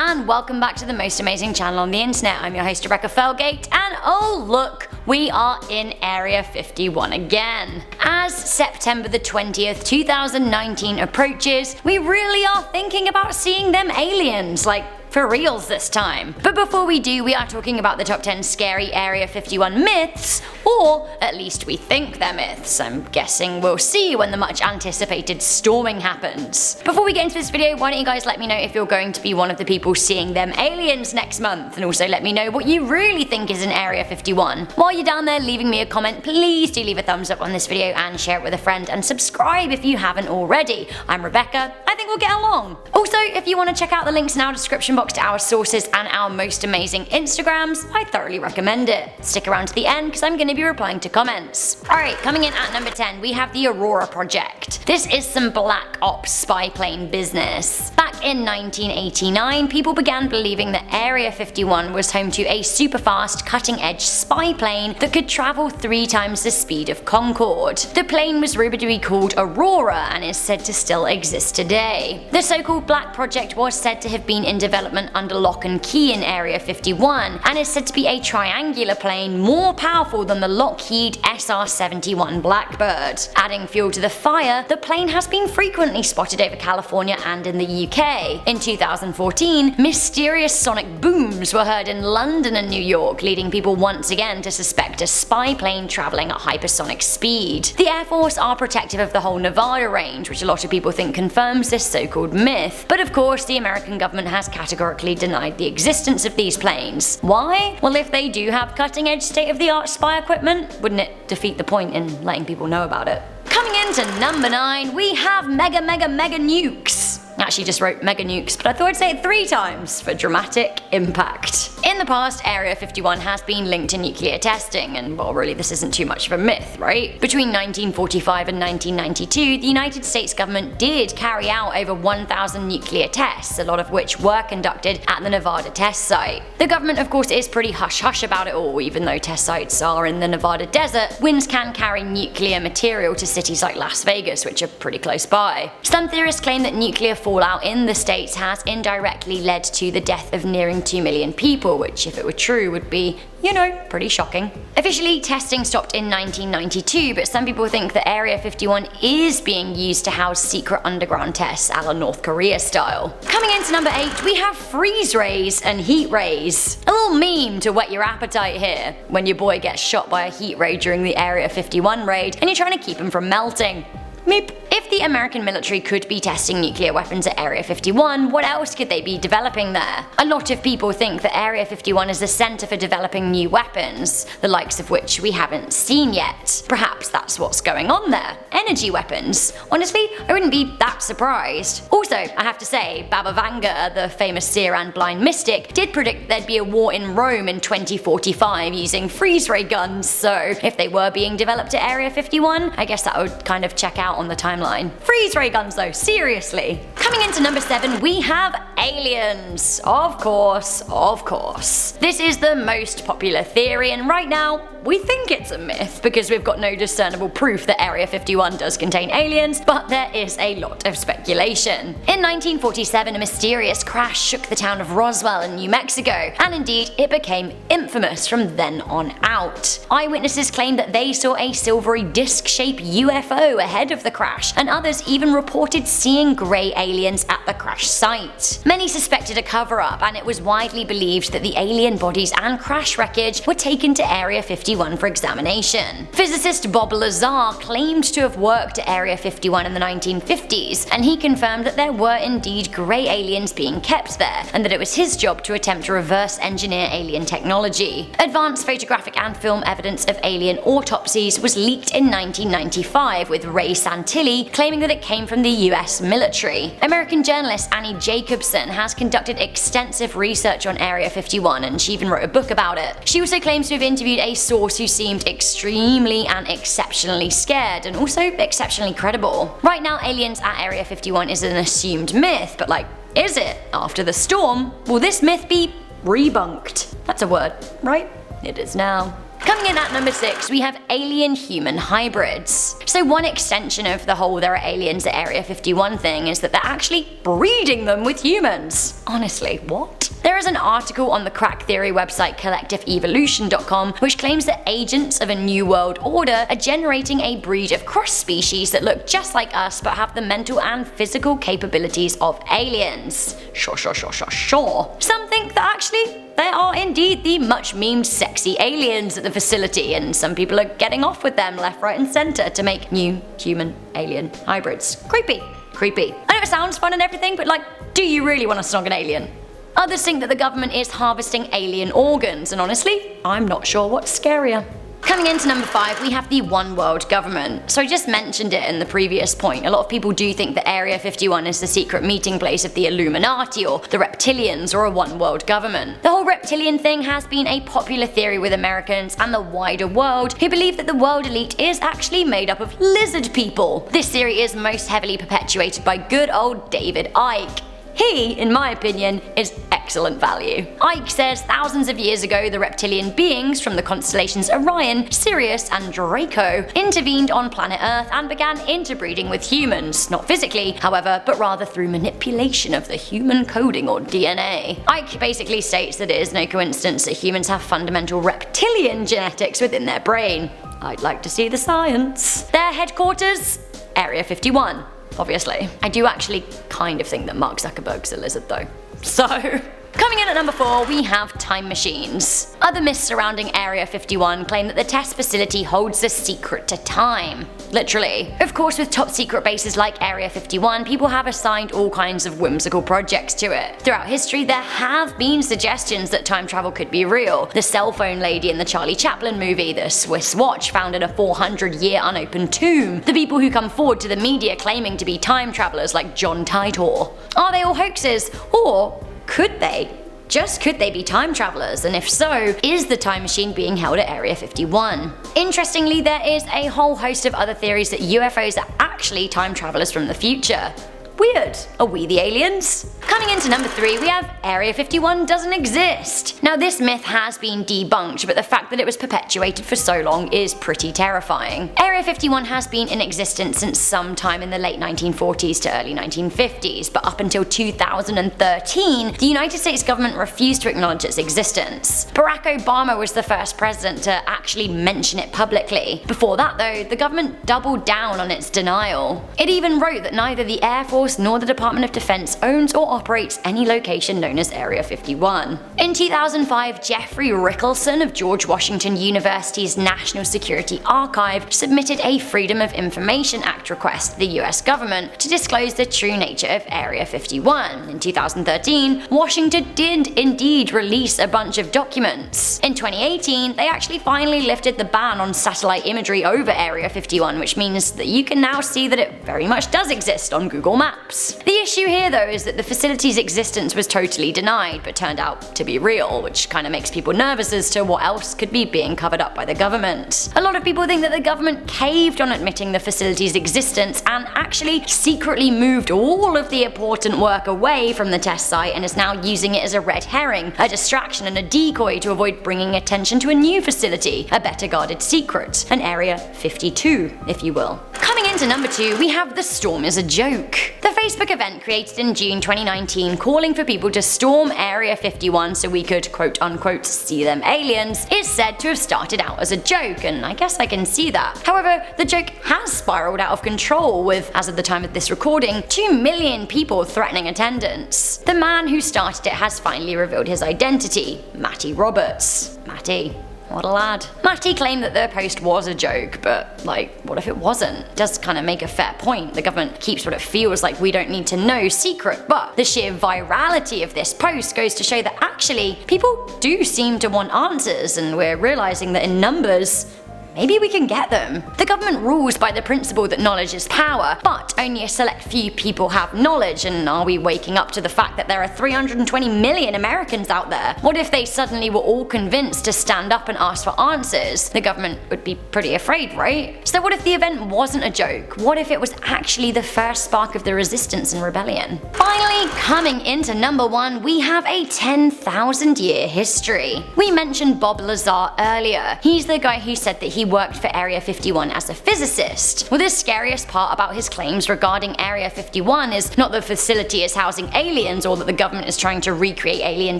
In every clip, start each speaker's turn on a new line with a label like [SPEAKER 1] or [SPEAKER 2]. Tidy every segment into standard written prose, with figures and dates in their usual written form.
[SPEAKER 1] and welcome back to the most amazing channel on the internet. I'm your host Rebecca Felgate, and oh look, we are in Area 51 again. As September the 20th, 2019 approaches, we really are thinking about seeing them aliens, like for reals this time. But before we do, we are talking about the top 10 scary Area 51 myths, or at least we think they're myths. I'm guessing we'll see when the much anticipated storming happens. Before we get into this video, why don't you guys let me know if you're going to be one of the people seeing them aliens next month, and also let me know what you really think is in Area 51. While you're down there leaving me a comment, please do leave a thumbs up on this video and share it with a friend, and subscribe if you haven't already. I'm Rebecca, I think we'll get along. Also, if you want to check out the links in our description box to our sources and our most amazing Instagrams, I thoroughly recommend it. Stick around to the end because I'm going to be replying to comments. Alright, coming in at number 10, we have the AURORA project. This is some black ops spy plane business. Back in 1989, people began believing that Area 51 was home to a super fast, cutting-edge spy plane that could travel 3 times the speed of Concorde. The plane was rumored to be called AURORA and is said to still exist today. The so-called Black Project was said to have been in development under lock and key in Area 51 and is said to be a triangular plane more powerful than the Lockheed SR-71 Blackbird. Adding fuel to the fire, the plane has been frequently spotted over California and in the UK. In 2014, mysterious sonic booms were heard in London and New York, leading people once again to suspect a spy plane travelling at hypersonic speed. The Air Force are protective of the whole Nevada range, which a lot of people think confirms this so-called myth, but of course the American government has categorically denied the existence of these planes. Why? Well, if they do have cutting-edge state-of-the-art spy equipment, wouldn't it defeat the point in letting people know about it? Coming into number 9, we have mega nukes. I actually just wrote mega nukes, but I thought I'd say it 3 times for dramatic impact. In the past, Area 51 has been linked to nuclear testing, and well, really this isn't too much of a myth, right? Between 1945 and 1992, the United States government did carry out over 1,000 nuclear tests, a lot of which were conducted at the Nevada test site. The government, of course, is pretty hush-hush about it all. Even though test sites are in the Nevada desert, winds can carry nuclear material to cities like Las Vegas, which are pretty close by. Some theorists claim that nuclear fallout in the States has indirectly led to the death of nearing 2 million people, which if it were true would be, you know, pretty shocking. Officially, testing stopped in 1992, but some people think that Area 51 is being used to house secret underground tests a la North Korea style. Coming into number 8, we have FREEZRAYS and HEATRAYS. A little meme to whet your appetite here, when your boy gets shot by a heat ray during the Area 51 raid and you're trying to keep him from melting. Meep. If the American military could be testing nuclear weapons at Area 51, what else could they be developing there? A lot of people think that Area 51 is the center for developing new weapons, the likes of which we haven't seen yet. Perhaps that's what's going on there. Energy weapons. Honestly, I wouldn't be that surprised. Also, I have to say, Baba Vanga, the famous seer and blind mystic, did predict there'd be a war in Rome in 2045 using freeze ray guns, so if they were being developed at Area 51, I guess that would kind of check out on the timeline. Freeze ray guns though, seriously. Coming into number 7, we have aliens. Of course. This is the most popular theory, and right now, we think it's a myth because we've got no discernible proof that Area 51 does contain aliens, but there is a lot of speculation. In 1947, a mysterious crash shook the town of Roswell in New Mexico, and indeed it became infamous from then on out. Eyewitnesses claimed that they saw a silvery disc-shaped UFO ahead of the crash, and others even reported seeing grey aliens at the crash site. Many suspected a cover-up, and it was widely believed that the alien bodies and crash wreckage were taken to Area 51 for examination. Physicist Bob Lazar claimed to have worked at Area 51 in the 1950s, and he confirmed that there were indeed grey aliens being kept there, and that it was his job to attempt to reverse engineer alien technology. Advanced photographic and film evidence of alien autopsies was leaked in 1995, with Ray Santilli claiming that it came from the US military. American journalist Annie Jacobson has conducted extensive research on Area 51, and she even wrote a book about it. She also claims to have interviewed a source who seemed extremely and exceptionally scared, and also exceptionally credible. Right now, aliens at Area 51 is an assumed myth, but like, is it? After the storm, will this myth be rebunked? That's a word, right? It is now. Coming in at number 6, we have alien-human hybrids. So one extension of the whole there are aliens at Area 51 thing is that they're actually breeding them with humans. Honestly, what? There is an article on the crack theory website collectiveevolution.com which claims that agents of a new world order are generating a breed of cross species that look just like us but have the mental and physical capabilities of aliens. Sure. Some think that actually there are indeed the much memed sexy aliens at the facility, and some people are getting off with them left, right and centre to make new human-alien hybrids. Creepy. I know it sounds fun and everything, but like, do you really want to snog an alien? Others think that the government is harvesting alien organs, and honestly, I'm not sure what's scarier. Coming into number 5, we have the One World Government. So I just mentioned it in the previous point. A lot of people do think that Area 51 is the secret meeting place of the Illuminati or the reptilians or a One World Government. The whole reptilian thing has been a popular theory with Americans and the wider world who believe that the world elite is actually made up of lizard people. This theory is most heavily perpetuated by good old David Icke. He, in my opinion, is excellent value. Icke says thousands of years ago the reptilian beings from the constellations Orion, Sirius and Draco intervened on planet Earth and began interbreeding with humans, not physically, however, but rather through manipulation of the human coding or DNA. Icke basically states that it is no coincidence that humans have fundamental reptilian genetics within their brain. I'd like to see the science. Their headquarters? Area 51. Obviously. I do actually kind of think that Mark Zuckerberg's a lizard though. So, coming in at number 4, we have time machines. Other myths surrounding Area 51 claim that the test facility holds the secret to time. Literally. Of course, with top secret bases like Area 51, people have assigned all kinds of whimsical projects to it. Throughout history, there have been suggestions that time travel could be real. The cell phone lady in the Charlie Chaplin movie, the Swiss watch found in a 400-year unopened tomb, the people who come forward to the media claiming to be time travelers like John Titor. Are they all hoaxes? Or could they? Just could they be time travelers, and if so, is the time machine being held at Area 51? Interestingly, there is a whole host of other theories that UFOs are actually time travelers from the future. Weird. Are we the aliens? Coming into number 3, we have Area 51 doesn't exist. Now this myth has been debunked, but the fact that it was perpetuated for so long is pretty terrifying. Area 51 has been in existence since sometime in the late 1940s to early 1950s, but up until 2013, the United States government refused to acknowledge its existence. Barack Obama was the first president to actually mention it publicly. Before that though, the government doubled down on its denial. It even wrote that neither the Air Force nor the Department of Defense owns or operates any location known as Area 51. In 2005, Jeffrey Rickelson of George Washington University's National Security Archive submitted a Freedom of Information Act request to the US government to disclose the true nature of Area 51. In 2013, Washington did indeed release a bunch of documents. In 2018, they actually finally lifted the ban on satellite imagery over Area 51, which means that you can now see that it very much does exist on Google Maps. The issue here though is that the facility's existence was totally denied but turned out to be real, which kind of makes people nervous as to what else could be being covered up by the government. A lot of people think that the government caved on admitting the facility's existence and actually secretly moved all of the important work away from the test site and is now using it as a red herring, a distraction and a decoy to avoid bringing attention to a new facility, a better guarded secret, an Area 52 if you will. Coming into number 2, we have The Storm is a Joke. The Facebook event created in June 2019 calling for people to storm Area 51 so we could quote unquote see them aliens is said to have started out as a joke, and I guess I can see that. However, the joke has spiraled out of control with, as of the time of this recording, 2 million people threatening attendance. The man who started it has finally revealed his identity, Matty Roberts. Matty. What a lad. Matty claimed that the post was a joke, but like, what if it wasn't? It does kind of make a fair point. The government keeps what it feels like we don't need to know secret, but the sheer virality of this post goes to show that actually people do seem to want answers, and we're realizing that in numbers, maybe we can get them. The government rules by the principle that knowledge is power, but only a select few people have knowledge, and are we waking up to the fact that there are 320 million Americans out there? What if they suddenly were all convinced to stand up and ask for answers? The government would be pretty afraid, right? So what if the event wasn't a joke? What if it was actually the first spark of the resistance and rebellion? Finally, coming into number 1, we have a 10,000 year history. We mentioned Bob Lazar earlier. He's the guy who said that he worked for Area 51 as a physicist. Well, the scariest part about his claims regarding Area 51 is not that the facility is housing aliens or that the government is trying to recreate alien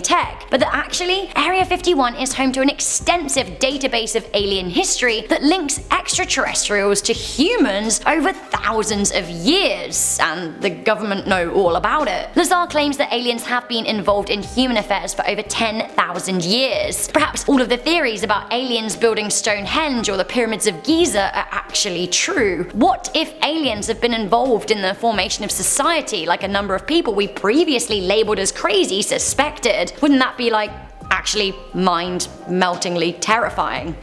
[SPEAKER 1] tech, but that actually Area 51 is home to an extensive database of alien history that links extraterrestrials to humans over thousands of years, and the government know all about it. Lazar claims that aliens have been involved in human affairs for over 10,000 years. Perhaps all of the theories about aliens building Stonehenge or the pyramids of Giza are actually true. What if aliens have been involved in the formation of society like a number of people we previously labeled as crazy suspected? Wouldn't that be like actually mind-meltingly terrifying?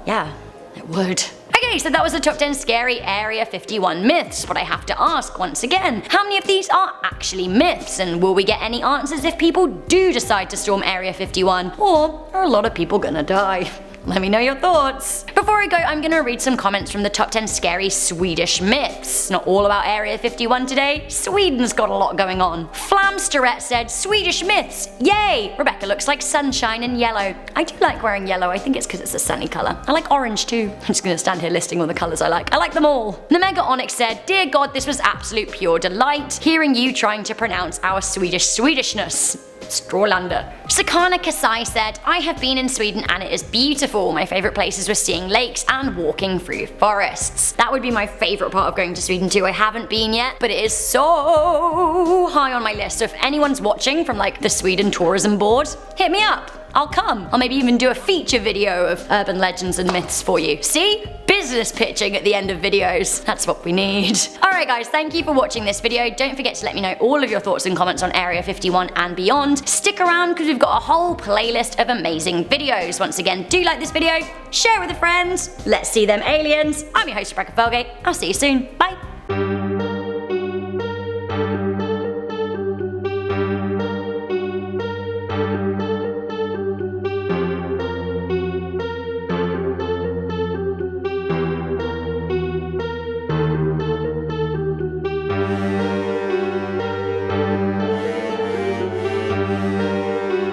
[SPEAKER 1] Yeah, it would. Okay, so that was the top 10 scary Area 51 myths, but I have to ask once again, how many of these are actually myths, and will we get any answers if people do decide to storm Area 51, or are a lot of people gonna die? Let me know your thoughts. Before I go, I'm gonna read some comments from the top 10 scary Swedish myths. Not all about Area 51 today. Sweden's got a lot going on. Flamsterette said, Swedish myths, yay! Rebecca looks like sunshine in yellow. I do like wearing yellow, I think it's because it's a sunny colour. I like orange too. I'm just gonna stand here listing all the colours I like. I like them all. Nemega Onyx said, dear God, this was absolute pure delight, hearing you trying to pronounce our Swedishness. Strålander. Sakana Kasai said, I have been in Sweden and it is beautiful. My favourite places were seeing lakes and walking through forests. That would be my favourite part of going to Sweden too. I haven't been yet, but it is so high on my list. So if anyone's watching from like the Sweden Tourism Board, hit me up. I'll come. I'll maybe even do a feature video of urban legends and myths for you. See? Business pitching at the end of videos. That's what we need. Alright guys, thank you for watching this video. Don't forget to let me know all of your thoughts and comments on Area 51 and beyond. Stick around because we've got a whole playlist of amazing videos. Once again, do like this video, share with a friend. Let's see them aliens. I'm your host Rebecca Felgate. I'll see you soon. Bye.